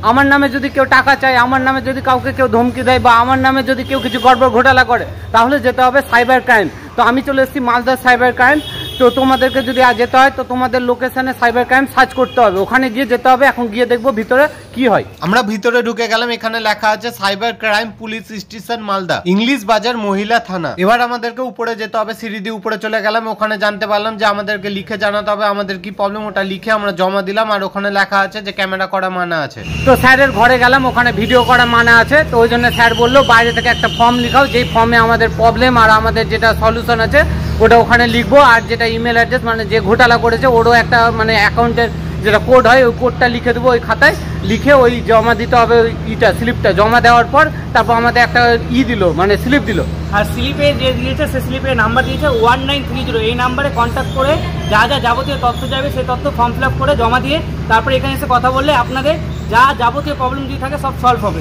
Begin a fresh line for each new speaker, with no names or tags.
আমার নামে যদি কেউ টাকা চায়, আমার নামে যদি কাউকে কেউ ধমকি দেয় বা আমার নামে যদি কেউ কিছু গড়বড় ঘোটালা করে, তাহলে যেতে হবে সাইবার ক্রাইম। তো আমি চলে এসেছি মালদা সাইবার ক্রাইম। তো তোমাদেরকে যদি যেতে হয় তো তোমাদের লোকেশনে সাইবার ক্রাইম সার্চ করতে হবে, ওখানে গিয়ে যেতে হবে। এখন গিয়ে দেখবো ভিতরে কি হয়। আমরা ভিতরে ঢুকে গেলাম, এখানে লেখা আছে cyber crime police station Malda, English বাজার মহিলা থানা। এবার আমাদেরকে উপরে যেতে হবে, সিঁড়ি দিয়ে উপরে চলে গেলাম। ওখানে জানতে পারলাম যে আমাদেরকে লিখে জানাতে হবে আমাদের কি প্রবলেম, ওটা লিখে আমরা জমা দিলাম। আর ওখানে লেখা আছে যে ক্যামেরা করা মানা আছে। তো স্যারের ঘরে গেলাম, ওখানে ভিডিও করা মানা আছে। তো ওই জন্য স্যার বললো বাইরে থেকে একটা ফর্ম লিখাও, যেই ফর্মে আমাদের প্রবলেম আর আমাদের যেটা সলিউশন আছে ওটা ওখানে লিখবো। আর যেটা ইমেল অ্যাড্রেস মানে যে ঘোটালা করেছে ওরও একটা মানে অ্যাকাউন্টের যেটা কোড হয় ওই কোডটা লিখে দেবো ওই খাতায়, লিখে ওই জমা দিতে হবে। ওইটা স্লিপটা জমা দেওয়ার পর তারপর আমাদের একটা দিল মানে স্লিপ দিল।
আর স্লিপে যে দিয়েছে সে স্লিপে নাম্বার দিয়েছে 1930। এই নাম্বারে কন্ট্যাক্ট করে যা যা যাবতীয় তথ্য যাবে সেই তথ্য ফর্ম ফিল আপ করে জমা দিয়ে তারপরে এখানে এসে কথা বললে আপনাদের যা যাবতীয় প্রবলেম যদি থাকে সব সলভ হবে।